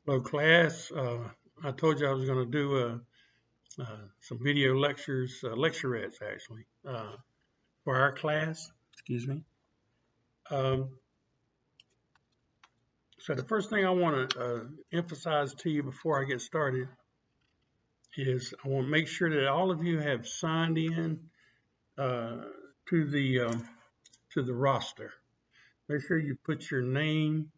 Hello, class. I told you I was going to do some video lectures, lecturettes actually, for our class. Excuse me. Um, so the first thing I want to emphasize to you before I get started is I want to make sure that all of you have signed in uh, to the roster. Make sure you put your name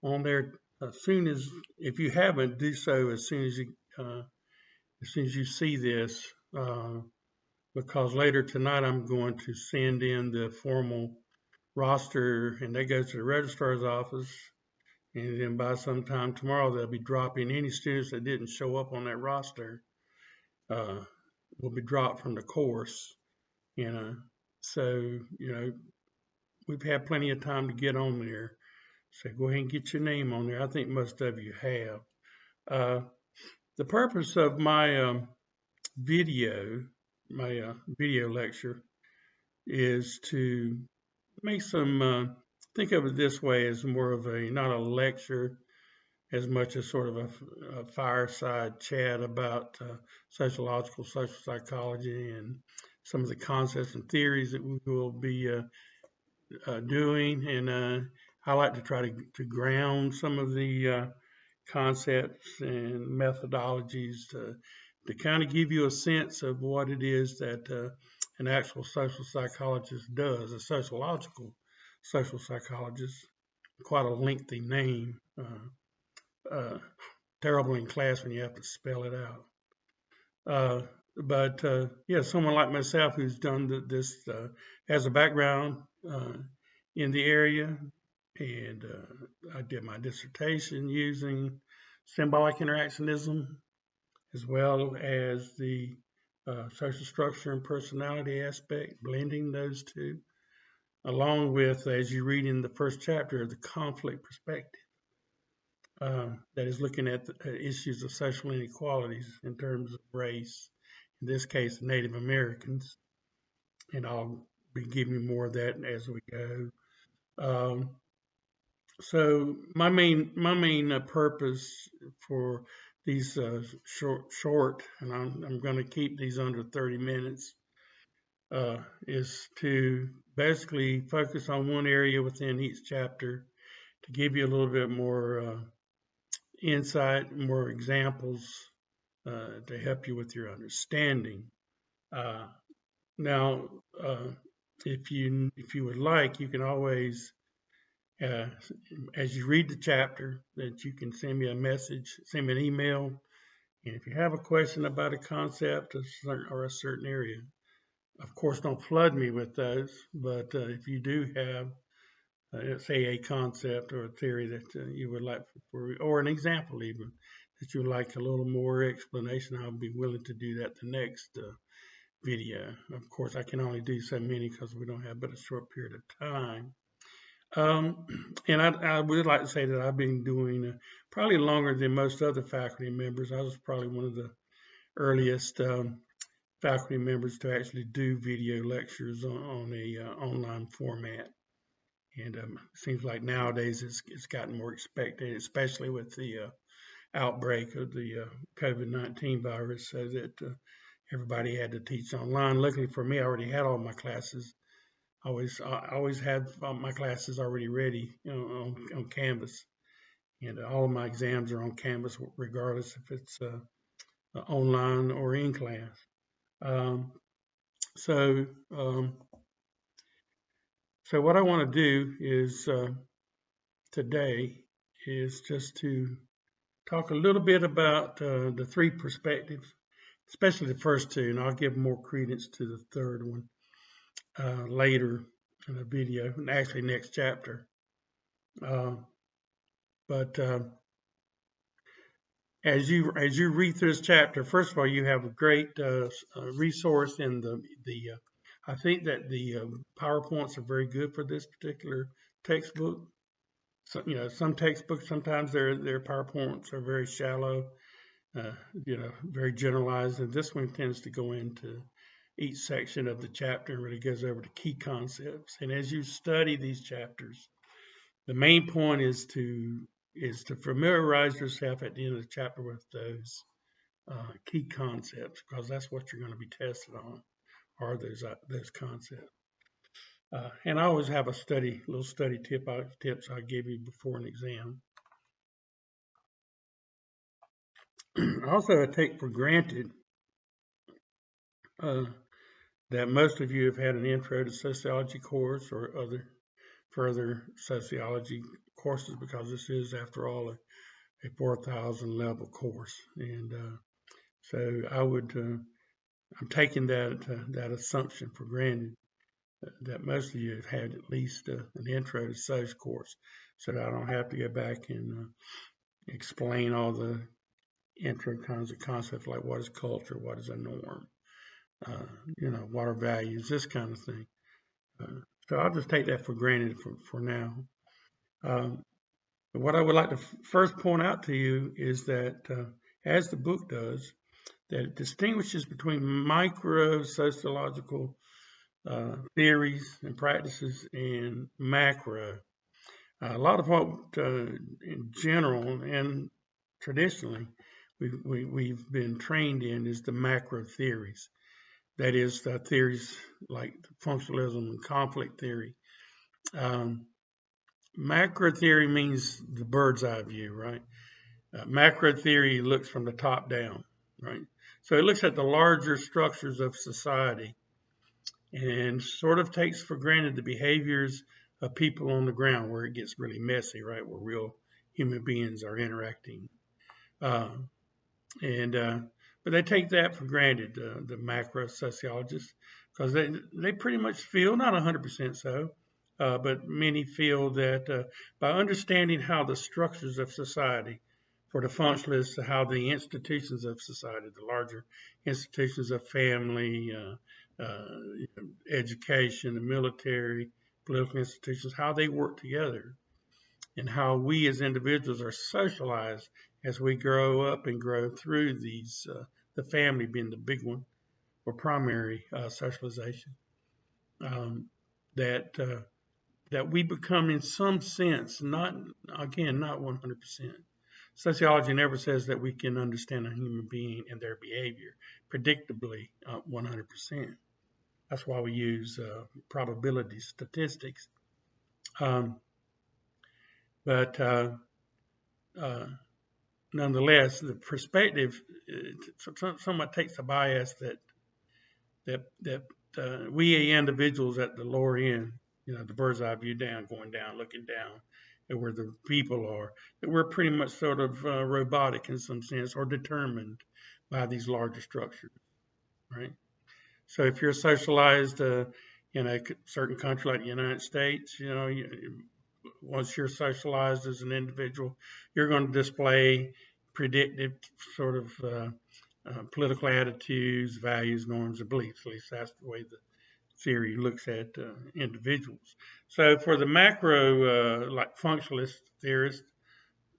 on there as soon as, if you haven't, do so as soon as you see this. Because later tonight I'm going to send in the formal roster, and that goes to the registrar's office. And then by sometime tomorrow, they'll be dropping any students that didn't show up on that roster. Will be dropped from the course. You know, so we've had plenty of time to get on there. So go ahead and get your name on there. I think most of you have. Uh, the purpose of my video, video lecture, is to make some, think of it this way as more of a, not a lecture as much as sort of a fireside chat about sociological social psychology and some of the concepts and theories that we will be doing. And I like to try to ground some of the concepts and methodologies to kind of give you a sense of what it is that an actual social psychologist does, a sociological social psychologist, quite a lengthy name, terrible in class when you have to spell it out. But yeah, someone like myself who's done this, has a background in the area, and I did my dissertation using symbolic interactionism as well as the social structure and personality aspect, blending those two, along with, as you read in the first chapter, the conflict perspective that is looking at the issues of social inequalities in terms of race, in this case, Native Americans. And I'll be giving you more of that as we go. Um, so my main purpose for these short, and I'm going to keep these under 30 minutes, is to basically focus on one area within each chapter to give you a little bit more insight, more examples to help you with your understanding. Uh, now, uh, if you would like, you can always, uh, as you read the chapter, that you can send me a message, send me an email, and if you have a question about a concept or a certain area, of course, don't flood me with those. But if you do have, say, a concept or a theory that you would like or an example even that you would like a little more explanation, I'll be willing to do that the next video. Of course, I can only do so many because we don't have but a short period of time. Um, and I would like to say that I've been doing probably longer than most other faculty members. I was probably one of the earliest faculty members to actually do video lectures on a online format. And it seems like nowadays it's gotten more expected, especially with the outbreak of the COVID-19 virus, so that everybody had to teach online. Luckily for me, I already had all my classes. I always had my classes already ready, on Canvas, and all of my exams are on Canvas, regardless if it's online or in class. Um, so, um, so what I want to do is today is just to talk a little bit about the three perspectives, especially the first two, and I'll give more credence to the third one later in the video, and actually next chapter. Uh, but as you read through this chapter, first of all, you have a great resource in the I think that the PowerPoints are very good for this particular textbook. So, some textbooks, sometimes their PowerPoints are very shallow, uh, very generalized, and this one tends to go into each section of the chapter and really goes over the key concepts. And as you study these chapters, the main point is to is to familiarize yourself at the end of the chapter with those key concepts, because that's what you're going to be tested on, are those concepts. And I always have a little study tips I give you before an exam. Also, I take for granted that most of you have had an intro to sociology course or other further sociology courses, because this is, after all, a 4,000 level course. And so I'm taking that assumption for granted, that most of you have had at least an intro to social course, so that I don't have to go back and explain all the intro kinds of concepts, like what is culture, what is a norm, what are values, this kind of thing. So I'll just take that for granted for now. What I would like to first point out to you is that, as the book does, that it distinguishes between micro sociological theories and practices and macro. A lot of what, in general and traditionally, we've been trained in is the macro theories. That is, the theories like functionalism and conflict theory. Macro theory means the bird's eye view, right? Macro theory looks from the top down, right? So it looks at the larger structures of society and sort of takes for granted the behaviors of people on the ground, where it gets really messy, right? Where real human beings are interacting. Uh, and But they take that for granted, the macro sociologists, because they pretty much feel, not 100% so, but many feel that by understanding how the structures of society, for the functionalists, how the institutions of society, the larger institutions of family, education, the military, political institutions, how they work together, and how we as individuals are socialized as we grow up and grow through these, the family being the big one, or primary socialization, um, that that we become, in some sense, not 100%. Sociology never says that we can understand a human being and their behavior predictably 100%. That's why we use probability statistics. Um, but Nonetheless, the perspective somewhat takes a bias that we individuals at the lower end, the bird's eye view down, going down, looking down at where the people are, that we're pretty much sort of robotic in some sense, or determined by these larger structures, right? So if you're socialized in a certain country like the United States, once you're socialized as an individual, you're going to display predictive sort of political attitudes, values, norms, and beliefs. At least that's the way the theory looks at individuals. So for the macro, like functionalist theorists,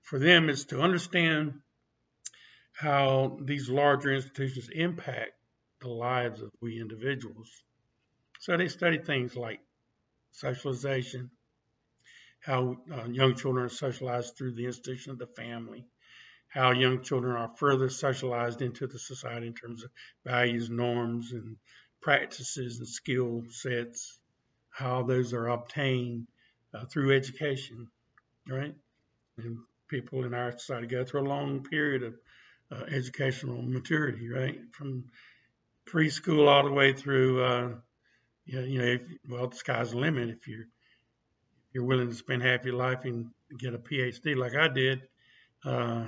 for them is to understand how these larger institutions impact the lives of we individuals. So they study things like socialization, how young children are socialized through the institution of the family, how young children are further socialized into the society in terms of values, norms, and practices and skill sets, how those are obtained through education, right? And people in our society go through a long period of educational maturity, right? From preschool all the way through, the sky's the limit if you're willing to spend half your life and get a PhD like I did. Uh,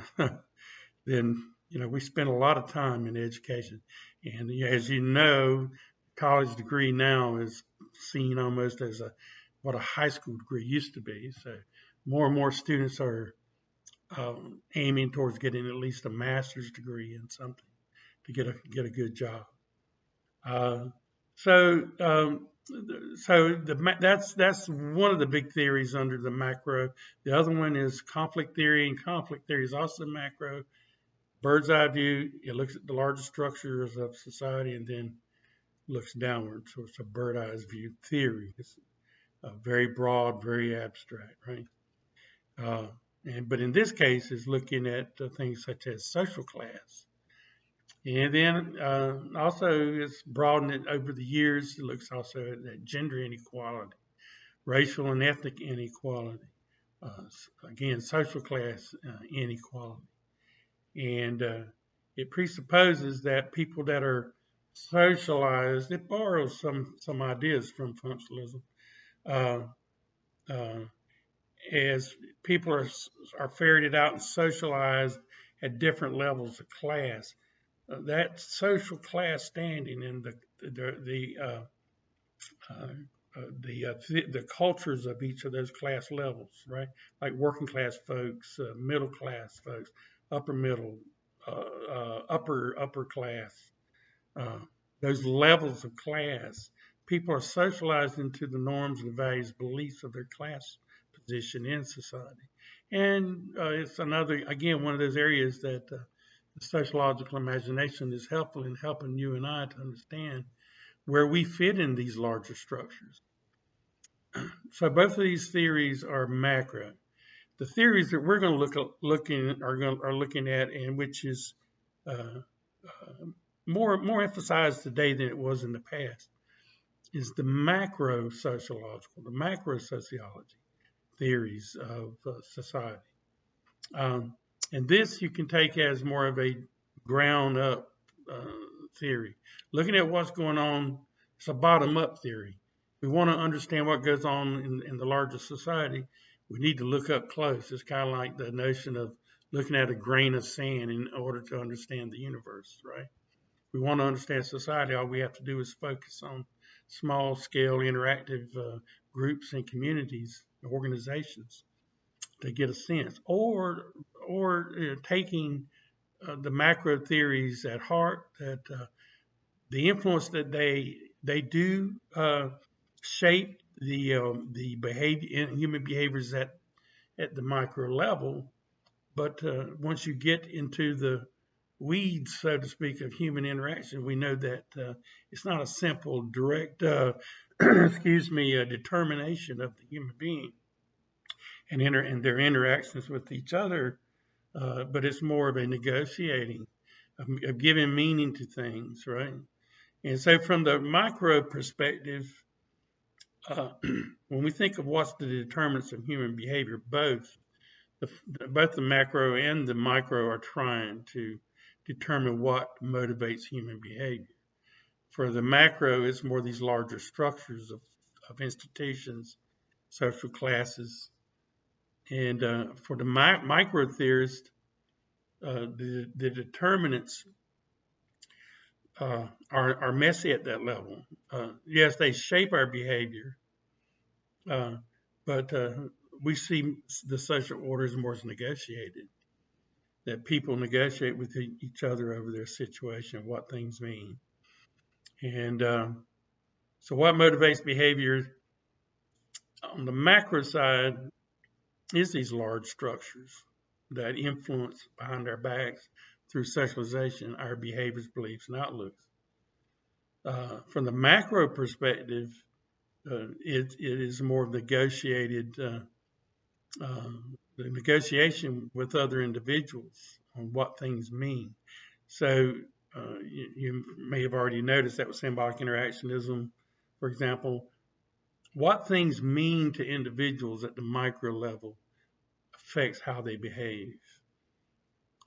then we spend a lot of time in education, and as you know, college degree now is seen almost as what a high school degree used to be. So more and more students are aiming towards getting at least a master's degree in something to get a good job. Uh, so um, that's one of the big theories under the macro. The other one is conflict theory, and conflict theory is also macro. Bird's eye view, it looks at the largest structures of society and then looks downward. So it's a bird's eye view theory. It's very broad, very abstract, right? but in this case, is looking at things such as social class. And then also it's broadened it over the years. It looks also at gender inequality, racial and ethnic inequality, again, social class inequality. And it presupposes that people that are socialized, it borrows some ideas from functionalism, uh, uh, as people are ferreted out and socialized at different levels of class. That social class standing and the cultures of each of those class levels, right? Like working class folks, middle class folks, upper middle, upper class, uh, those levels of class. People are socialized into the norms and values, beliefs of their class position in society. And it's another, again, one of those areas that the sociological imagination is helpful in helping you and I to understand where we fit in these larger structures. So both of these theories are macro. The theories that we're going to are looking at, and which is uh, more emphasized today than it was in the past, is the macro sociological, the macro sociology theories of society. Um, and this you can take as more of a ground up uh, theory. Looking at what's going on, it's a bottom up theory. We want to understand what goes on in the larger society. We need to look up close. It's kind of like the notion of looking at a grain of sand in order to understand the universe, right? We want to understand society. All we have to do is focus on small scale interactive groups and communities, organizations to get a sense, or taking the macro theories at heart, that the influence that they do shape the behavior, human behaviors at the micro level. But once you get into the weeds, so to speak, of human interaction, we know that it's not a simple, direct, excuse me, determination of the human being and their interactions with each other, but it's more of a negotiating, of giving meaning to things, right? And so, from the micro perspective, uh, when we think of what's the determinants of human behavior, both the macro and the micro are trying to determine what motivates human behavior. For the macro, it's more these larger structures of institutions, social classes, and for the micro theorist, the determinants are messy at that level. Yes, they shape our behavior, uh, but we see the social orders more as negotiated. That people negotiate with each other over their situation, what things mean, and so what motivates behavior on the macro side is these large structures that influence behind our backs through socialization our behaviors, beliefs, and outlooks. From the macro perspective, it is more negotiated, the negotiation with other individuals on what things mean. So you may have already noticed that with symbolic interactionism, for example, what things mean to individuals at the micro level affects how they behave.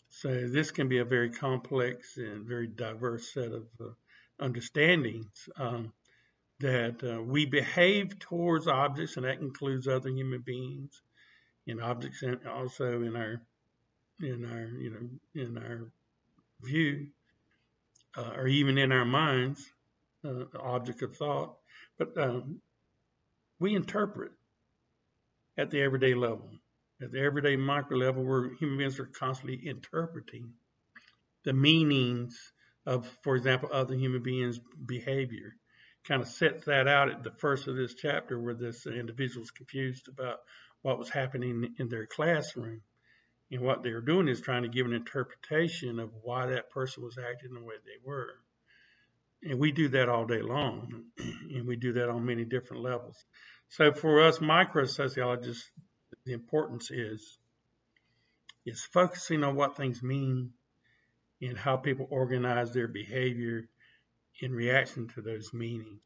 So this can be a very complex and very diverse set of understandings, that we behave towards objects, and that includes other human beings and objects, and also in our view, or even in our minds, the object of thought. But we interpret at the everyday level. At the everyday micro level, where human beings are constantly interpreting the meanings of, for example, other human beings' behavior. Kind of sets that out at the first of this chapter, where this individual is confused about what was happening in their classroom. And what they were doing is trying to give an interpretation of why that person was acting the way they were. And we do that all day long, and we do that on many different levels. So for us micro sociologists, the importance is is focusing on what things mean and how people organize their behavior in reaction to those meanings.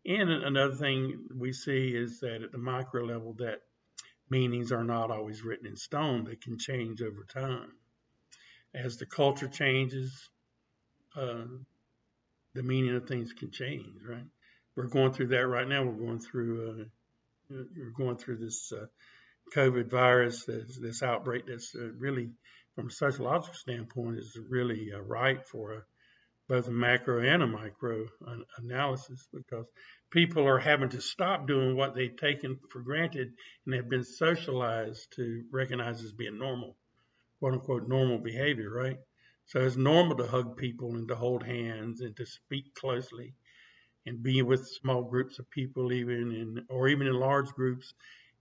And another thing we see is that at the micro level, that meanings are not always written in stone. They can change over time. As the culture changes, uh, the meaning of things can change, right? We're going through that right now. We're going through this COVID virus, this outbreak that's really, from a sociological standpoint, is really ripe for both a macro and a micro analysis, because people are having to stop doing what they've taken for granted and have been socialized to recognize as being normal, quote unquote, normal behavior, right? So it's normal to hug people and to hold hands and to speak closely and be with small groups of people, even in large groups,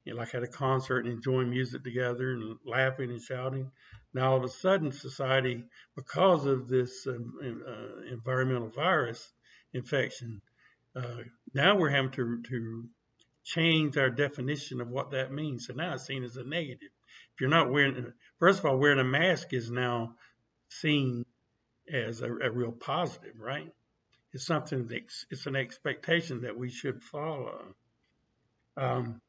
like at a concert and enjoying music together and laughing and shouting. Now all of a sudden, society, because of this environmental virus infection, now we're having to change our definition of what that means. So now it's seen as a negative. If you're not wearing, first of all, wearing a mask is now seen as a real positive, right? It's something that it's an expectation that we should follow. Um,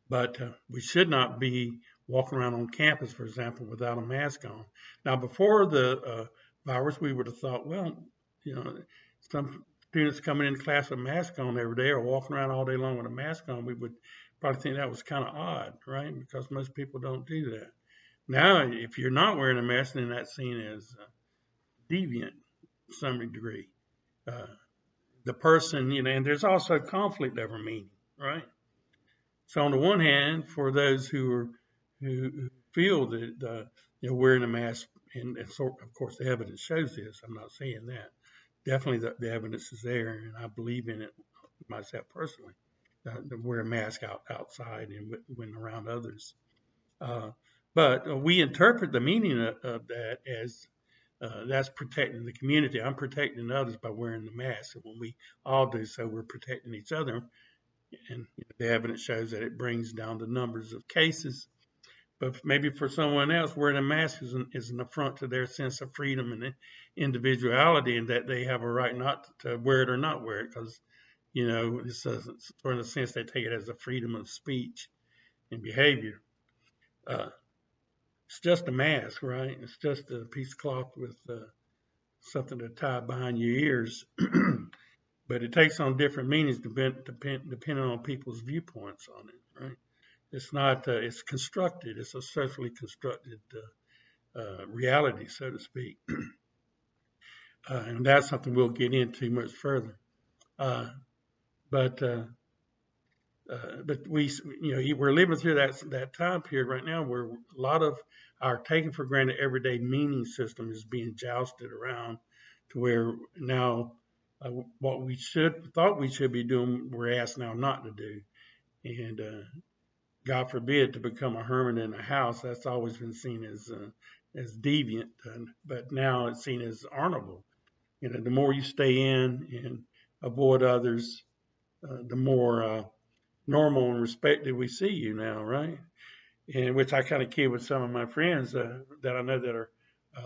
but we should not be walking around on campus, for example, without a mask on. Now, before the virus, we would have thought, well, you know, some students coming into class with a mask on every day or walking around all day long with a mask on, we would probably think that was kind of odd, right? Because most people don't do that. Now, if you're not wearing a mask, then that's seen as deviant to some degree. Uh, the person, and there's also conflict over meaning, right? So on the one hand, for those who feel that wearing a mask, and so of course the evidence shows this. I'm not saying that. Definitely the evidence is there, and I believe in it myself personally. To wear a mask outside and when around others. Uh, but we interpret the meaning of that as that's protecting the community. I'm protecting others by wearing the mask, and when we all do so, we're protecting each other, and the evidence shows that it brings down the numbers of cases. But maybe for someone else, wearing a mask is an affront to their sense of freedom and individuality, and that they have a right not to wear it or not wear it, because it's in a sense they take it as a freedom of speech and behavior. Uh, it's just a mask, right? It's just a piece of cloth with something to tie behind your ears. But it takes on different meanings depending on people's viewpoints on it, right? It's not, it's constructed, it's a socially constructed reality, so to speak. And that's something we'll get into much further. Uh, but uh, but we're living through that time period right now where a lot of our taken for granted everyday meaning system is being jousted around to where now what we thought we should be doing, we're asked now not to do. And God forbid to become a hermit in a house. That's always been seen as deviant, but now it's seen as honorable. The more you stay in and avoid others, the more normal and respected we see you now, right? And which I kind of kid with some of my friends that I know that are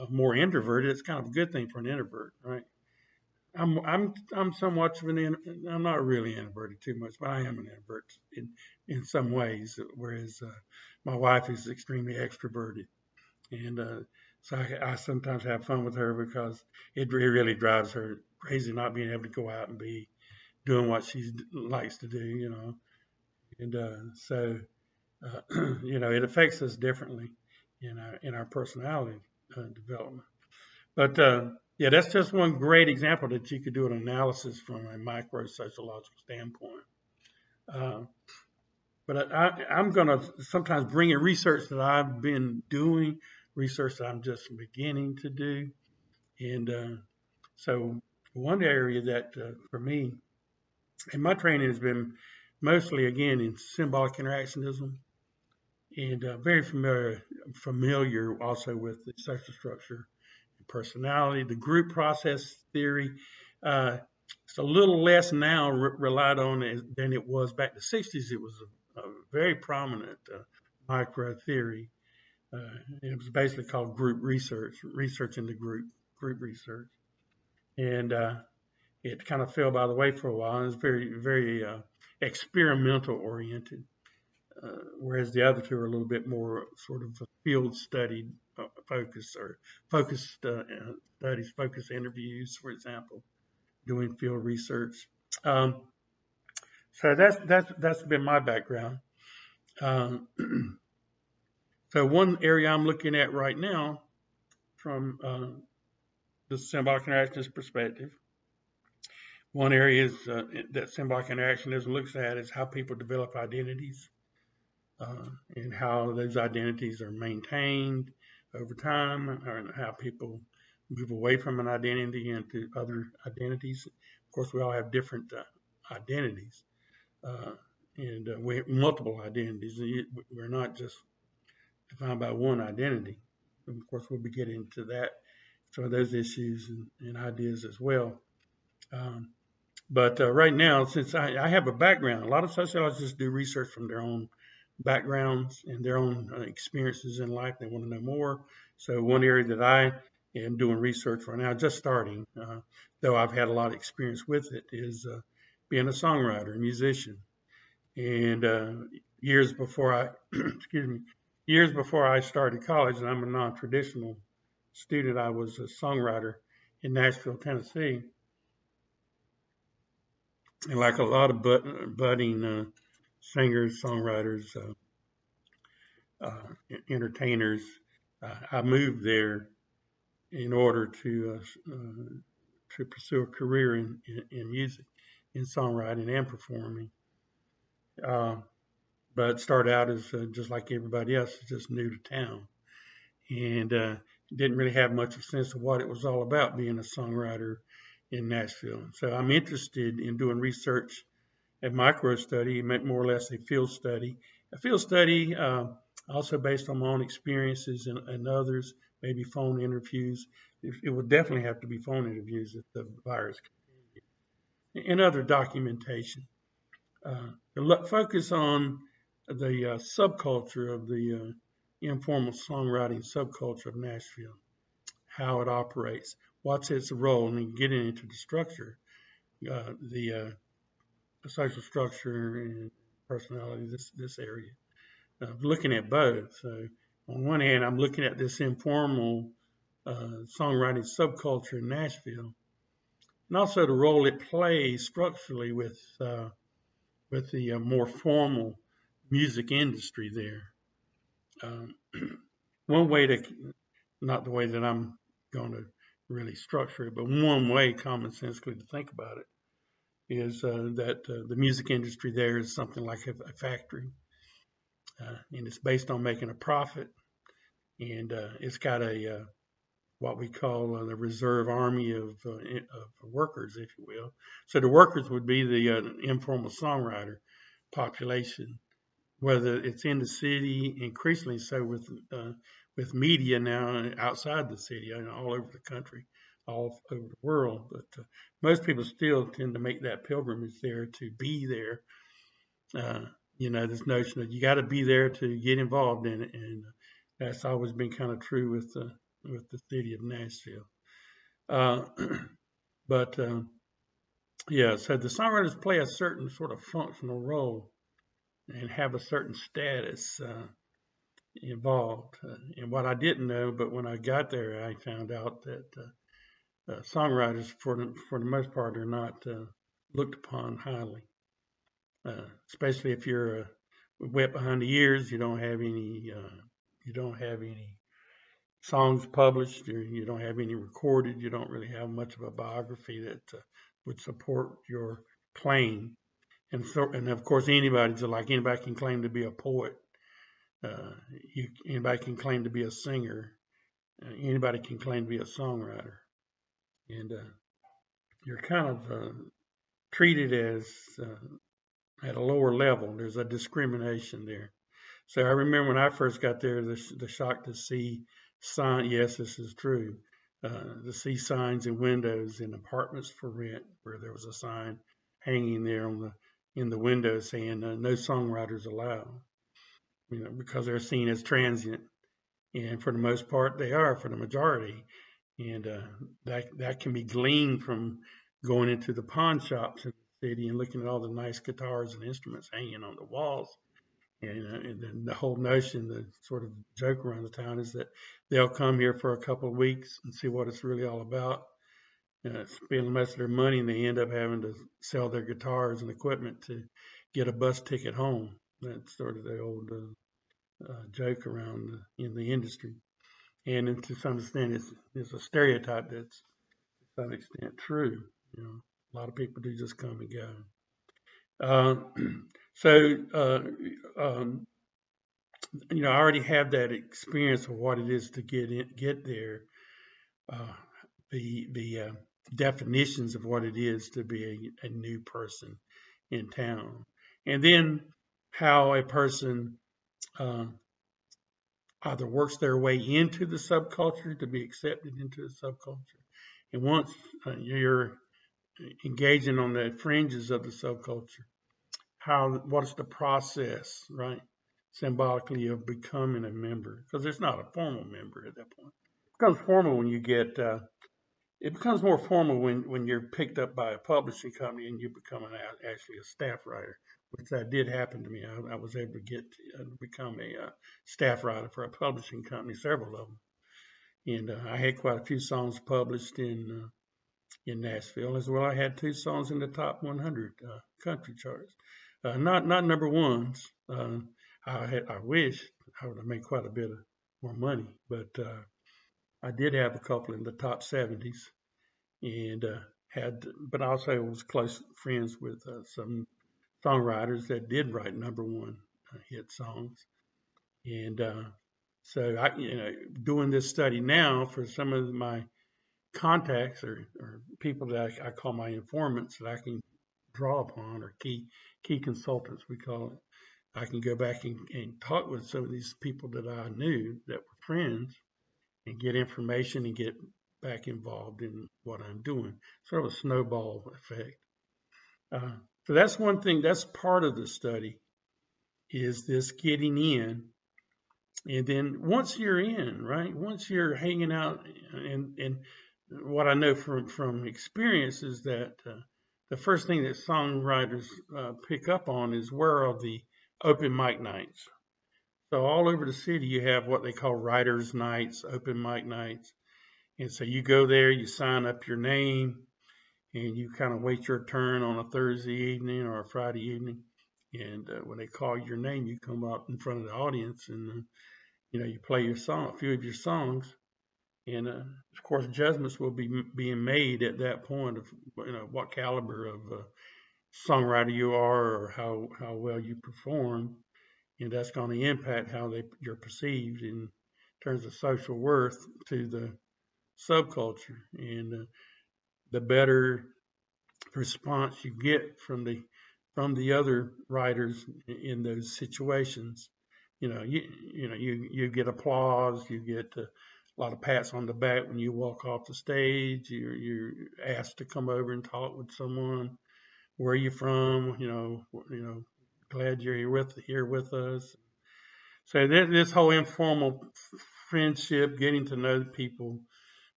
more introverted. It's kind of a good thing for an introvert, right? I'm somewhat of I'm not really introverted too much, but I am an introvert in some ways. Whereas my wife is extremely extroverted, and so I sometimes have fun with her because it really drives her crazy not being able to go out and be doing what she likes to do, and so it affects us differently in our personality development. But yeah, that's just one great example that you could do an analysis from a micro sociological standpoint. Uh, but I'm going to sometimes bring in research that I've been doing, research that I'm just beginning to do. And so one area that for me, and my training has been mostly, again, in symbolic interactionism, and very familiar also with the social structure personality, the group process theory. Uh, it's a little less now relied on than it was back in the 60s. It was a very prominent micro theory. It was basically called group research, research in the group research, and it kind of fell by the way for a while. It was very experimental oriented, whereas the other two are a little bit more sort of field study focus or focused studies, focused interviews, for example, doing field research. Um, so that's been my background. Um, so one area I'm looking at right now from the symbolic interactionist perspective, one area is, that symbolic interactionism looks at is how people develop identities and how those identities are maintained over time, and how people move away from an identity into other identities. Of course, we all have different identities, uh, and we have multiple identities. We're not just defined by one identity. And of course, we'll be getting into that, some of those issues and ideas as well. Um, but right now, since I have a background, a lot of sociologists do research from their own backgrounds and their own experiences in life. They want to know more. So one area that I am doing research right now, just starting, though I've had a lot of experience with it, is being a songwriter, a musician. And years before I, excuse me, years before I started college, and I'm a non-traditional student, I was a songwriter in Nashville, Tennessee. And like a lot of budding singers, songwriters, entertainers, I moved there in order to pursue a career in music, in songwriting and performing. Uh, but started out as just like everybody else, just new to town, and didn't really have much of a sense of what it was all about being a songwriter in Nashville. So I'm interested in doing research. A micro study meant more or less a field study. A field study, also based on my own experiences and others, maybe phone interviews. It would definitely have to be phone interviews if the virus and other documentation. Focus on the subculture of the informal songwriting subculture of Nashville, how it operates, what's its role, and then getting into the structure, the social structure and personality, this area. Looking at both. So on one hand, I'm looking at this informal songwriting subculture in Nashville, and also the role it plays structurally with the more formal music industry there. Um, one way to, not the way that I'm going to really structure it, but one way, commonsensically, to think about it is that the music industry there is something like a factory, and it's based on making a profit, and it's got a what we call the reserve army of workers, if you will. So the workers would be the informal songwriter population, whether it's in the city, increasingly so with media now outside the city, all over the country, all over the world. But most people still tend to make that pilgrimage there to be there. Uh, this notion that you got to be there to get involved in it, and that's always been kind of true with the city of Nashville. Uh, but yeah, so the songwriters play a certain sort of functional role and have a certain status involved. And what I didn't know, but when I got there, I found out that songwriters, for the most part, are not looked upon highly, especially if you're wet behind the ears. You don't have any songs published, or you don't have any recorded. You don't really have much of a biography that would support your claim. And of course, anybody can claim to be a poet. Uh, Anybody can claim to be a singer. Anybody can claim to be a songwriter, and you're kind of treated as at a lower level. There's a discrimination there. So I remember when I first got there, the shock to see sign. Yes, this is true. To see signs in windows in apartments for rent, where there was a sign hanging there in the window saying no songwriters allowed. Because they're seen as transient. and for the most part, they are for the majority. And that can be gleaned from going into the pawn shops in the city and looking at all the nice guitars and instruments hanging on the walls. And then the whole notion, the sort of joke around the town is that they'll come here for a couple of weeks and see what it's really all about, spend most of their money, and they end up having to sell their guitars and equipment to get a bus ticket home. That's sort of the old joke around in the industry. And to some extent, it's a stereotype that's to some extent true. You know, a lot of people do just come and go. Uh, so, I already have that experience of what it is to get there. Uh, the definitions of what it is to be a new person in town, and then how a person uh, either works their way into the subculture to be accepted into the subculture, and once you're engaging on the fringes of the subculture, what's the process, right? Symbolically of becoming a member, because it's not a formal member at that point. It becomes formal when you get. It becomes more formal when you're picked up by a publishing company and you become actually a staff writer, which that did happen to me. I was able to get become a staff writer for a publishing company, several of them, and I had quite a few songs published in Nashville, as well. I had two songs in the top 100 country charts. Not number ones. I wish I would have made quite a bit of more money, but I did have a couple in the top 70s, and but also was close friends with some songwriters that did write number one hit songs, and so doing this study now for some of my contacts or people that I call my informants that I can draw upon, or key consultants we call it. I can go back and talk with some of these people that I knew that were friends and get information and get back involved in what I'm doing. Sort of a snowball effect. Uh, so that's one thing. That's part of the study is this getting in. And then once you're in, right? Once you're hanging out, and what I know from experience is that the first thing that songwriters pick up on is where are the open mic nights. So all over the city, you have what they call writers' nights, open mic nights, and so you go there, you sign up your name, and you kind of wait your turn on a Thursday evening or a Friday evening. And when they call your name, you come up in front of the audience, and you play your song, a few of your songs, and of course judgments will be being made at that point of what caliber of songwriter you are or how well you perform, and that's going to impact how you're perceived in terms of social worth to the subculture, and the better response you get from the other writers in those situations. You get applause, you get a lot of pats on the back when you walk off the stage. You're asked to come over and talk with someone. Where are you from? Glad you're here with us. So this whole informal friendship, getting to know people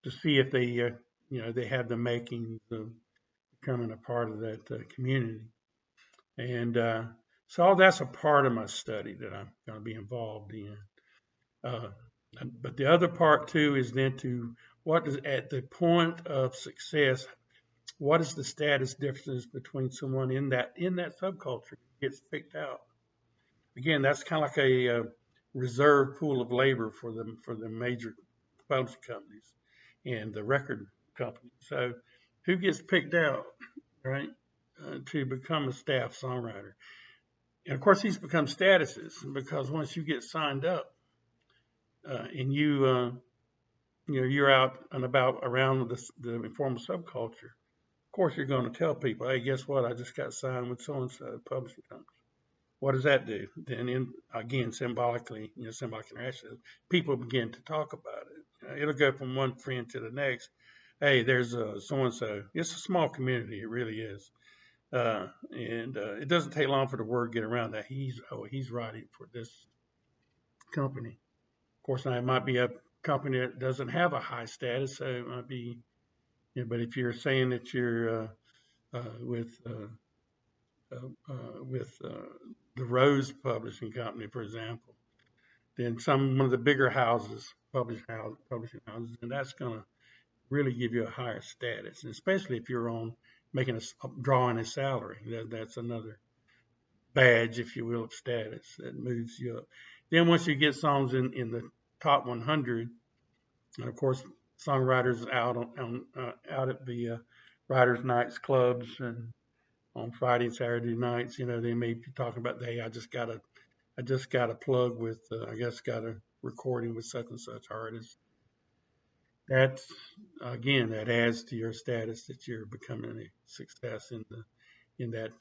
to see if they have the makings of becoming a part of that community. And so all that's a part of my study that I'm going to be involved in. Uh, but the other part too is then what is at the point of success, what is the status differences between someone in that subculture gets picked out. Again, that's kind of like a reserve pool of labor for the major publishing companies and the record companies. So who gets picked out, right, to become a staff songwriter? And of course, these become statuses because once you get signed up and you're out and about around the informal subculture, of course you're going to tell people, hey, guess what? I just got signed with so and so publishing company. What does that do? Then again, symbolically, symbolic interaction, people begin to talk about it. It'll go from one friend to the next. Hey, there's so and so. It's a small community. It really is. And it doesn't take long for the word to get around that he's writing for this company. course, now it might be a company that doesn't have a high status, so it might be. But if you're saying that you're with the Rose Publishing Company, for example, then one of the bigger houses, publishing houses, and that's going to really give you a higher status, and especially if you're on making drawing a salary. That's another badge, if you will, of status that moves you up. Then once you get songs in the top 100, and of course, songwriters out at the writers' nights clubs and on Friday and Saturday nights, they may be talking about, hey, I just got a plug with, I guess, got a recording with such and such artist. That's again, that adds to your status that you're becoming a success in that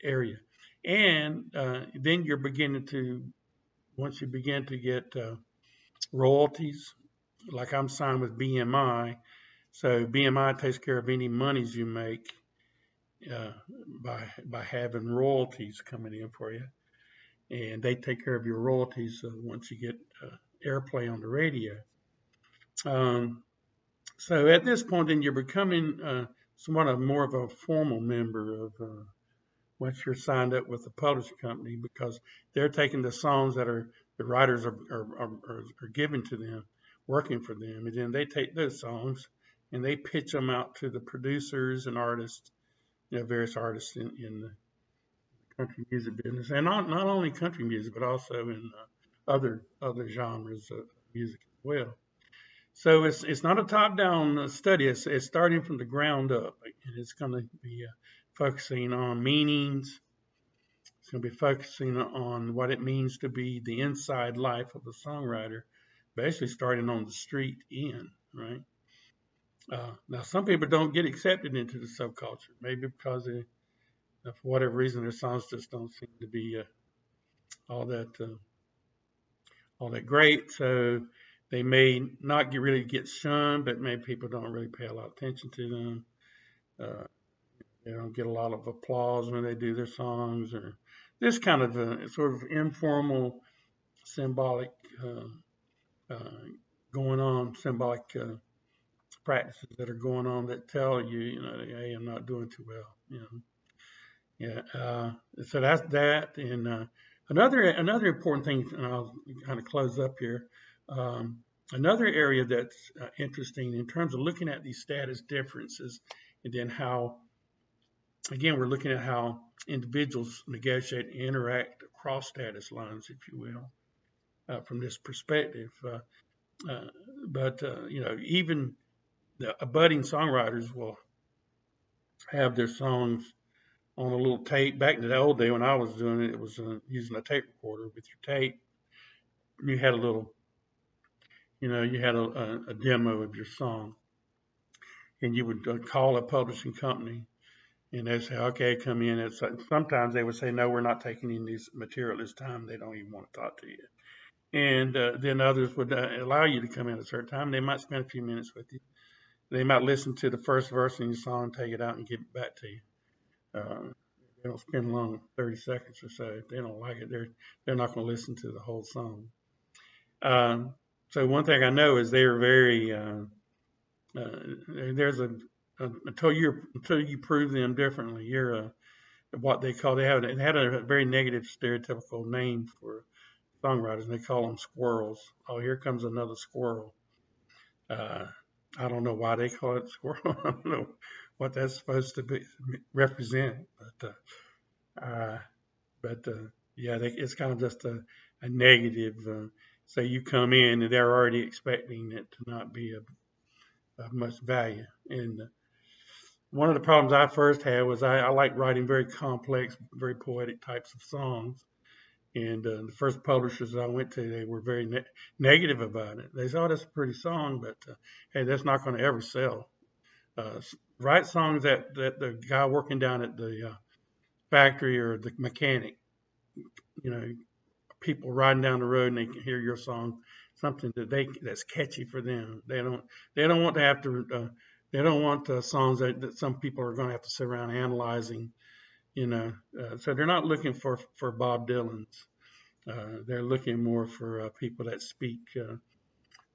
area, and then you're beginning to once you begin to get royalties, like I'm signed with BMI, so BMI takes care of any monies you make uh, by having royalties coming in for you, and they take care of your royalties once you get airplay on the radio. Um, so at this point, then you're becoming somewhat of more of a formal member of once you're signed up with the publishing company, because they're taking the songs that the writers are giving to them, working for them, and then they take those songs and they pitch them out to the producers and artists, various artists in the country music business, and not only country music, but also in other genres of music as well. So it's not a top-down study. It's starting from the ground up, and it's going to be focusing on meanings. It's going to be focusing on what it means to be the inside life of a songwriter, basically starting on the street in, right? Now, some people don't get accepted into the subculture, maybe because for whatever reason, their songs just don't seem to be all that all that great. So they may not really get shunned, but maybe people don't really pay a lot of attention to them. Uh, they don't get a lot of applause when they do their songs, or this kind of sort of informal, symbolic uh, symbolic practices that are going on that tell you, hey, I'm not doing too well, Yeah. So that's that. And another important thing, and I'll kind of close up here. Um, Another area that's interesting in terms of looking at these status differences, and then how, again, we're looking at how individuals negotiate and interact across status lines, if you will, from this perspective. Uh, but even the budding songwriters will have their songs on a little tape. Back in the old day when I was doing it, it was using a tape recorder with your tape. You had a little, you had a demo of your song, and you would call a publishing company, and they'd say, okay, come in. Sometimes they would say, no, we're not taking in this material this time. They don't even want to talk to you. And then others would allow you to come in at a certain time. They might spend a few minutes with you. They might listen to the first verse in your song, take it out, and give it back to you. Uh, they don't spend long 30 seconds or so. If they don't like it, they're not going to listen to the whole song. Um, so one thing I know is they're very there's until you prove them differently, you're what they had a very negative stereotypical name for songwriters, and they call them squirrels. Oh, here comes another squirrel. Uh, I don't know why they call it squirrel. I don't know what that's supposed to represent, uh, but yeah, it's kind of just a negative. So you come in and they're already expecting it to not be of much value. And one of the problems I first had was I like writing very complex, very poetic types of songs. And the first publishers I went to, they were very negative about it. They said, "Oh, that's a pretty song, but hey, that's not going to ever sell." Write songs that the guy working down at the factory or the mechanic, you know, people riding down the road and they can hear your song, something that's catchy for them. They don't want to have to. They don't want songs that some people are going to have to sit around analyzing. So they're not looking for Bob Dylan's. They're looking more for people that speak.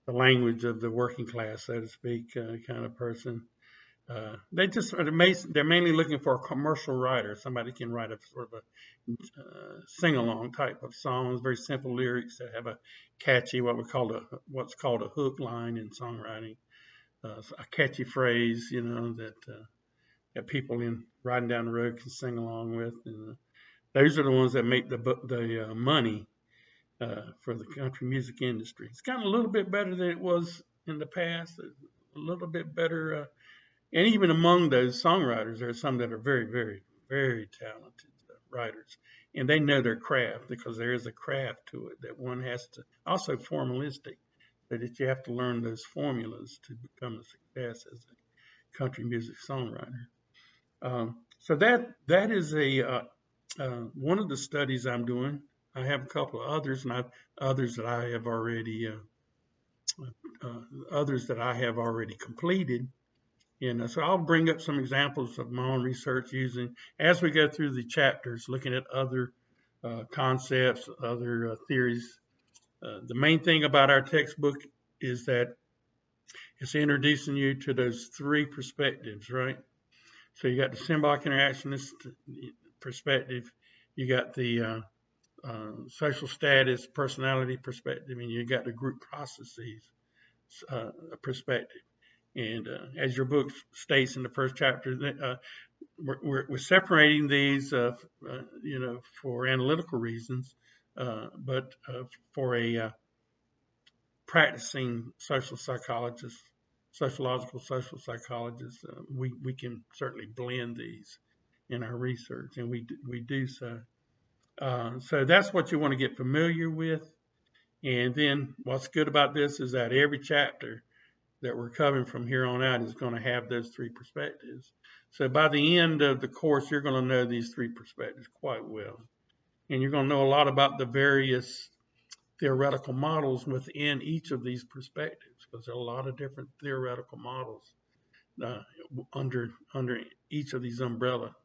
the language of the working class, so to speak, kind of person. They're mainly looking for a commercial writer, somebody who can write a sort of a sing-along type of songs, very simple lyrics that have a catchy, what's called a hook line in songwriting, a catchy phrase, that people in riding down the road can sing along with. And those are the ones that make the money for the country music industry. It's gotten a little bit better than it was in the past, a little bit better. And even among those songwriters, there are some that are very, very, very talented writers. And they know their craft because there is a craft to it that one has to, also formalistic, that you have to learn those formulas to become a success as a country music songwriter. So that is one of the studies I'm doing. I have a couple of others, and others that I have already completed. And so I'll bring up some examples of my own research using as we go through the chapters, looking at other concepts, other theories. The main thing about our textbook is that it's introducing you to those three perspectives, right? So you got the symbolic interactionist perspective, you got the social status, personality perspective, and you got the group processes perspective. And as your book states in the first chapter, we're separating these, for analytical reasons, but for a practicing sociological social psychologist, we can certainly blend these in our research, and we do so. So that's what you want to get familiar with. And then what's good about this is that every chapter that we're covering from here on out is going to have those three perspectives. So by the end of the course, you're going to know these three perspectives quite well. And you're going to know a lot about the various theoretical models within each of these perspectives, because there are a lot of different theoretical models under each of these umbrella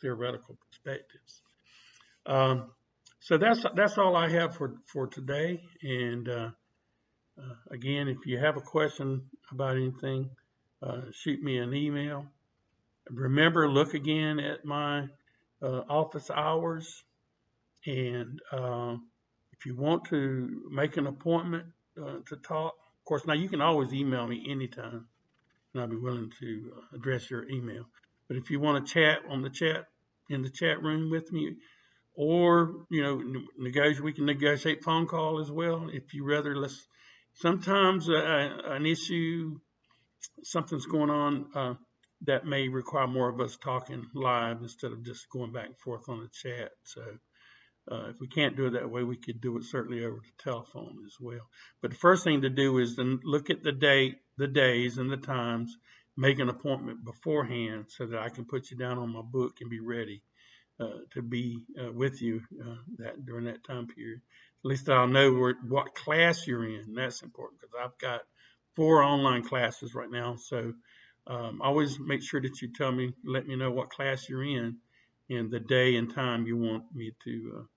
theoretical perspectives. So that's all I have for today. And again, if you have a question about anything, shoot me an email. Remember, look again at my office hours. And if you want to make an appointment to talk, of course, now you can always email me anytime, and I'll be willing to address your email. But if you want to chat in the chat room with me, or we can negotiate phone call as well. If you rather, sometimes an issue, something's going on that may require more of us talking live instead of just going back and forth on the chat. So if we can't do it that way, we could do it certainly over the telephone as well. But the first thing to do is then look at the days and the times, make an appointment beforehand so that I can put you down on my book and be ready to be with you during that time period. At least I'll know what class you're in. That's important because I've got 4 online classes right now. So always make sure that you let me know what class you're in and the day and time you want me to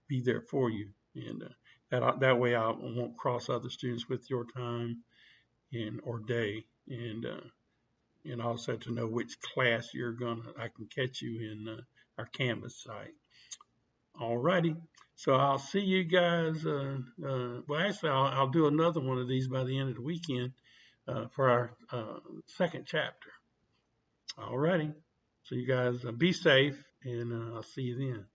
be there for you. And that way I won't cross other students with your time or day. And also to know which class I can catch you in our Canvas site. Alrighty, so I'll see you guys. Well, actually, I'll do another one of these by the end of the weekend for our second chapter. Alrighty, so you guys be safe, and I'll see you then.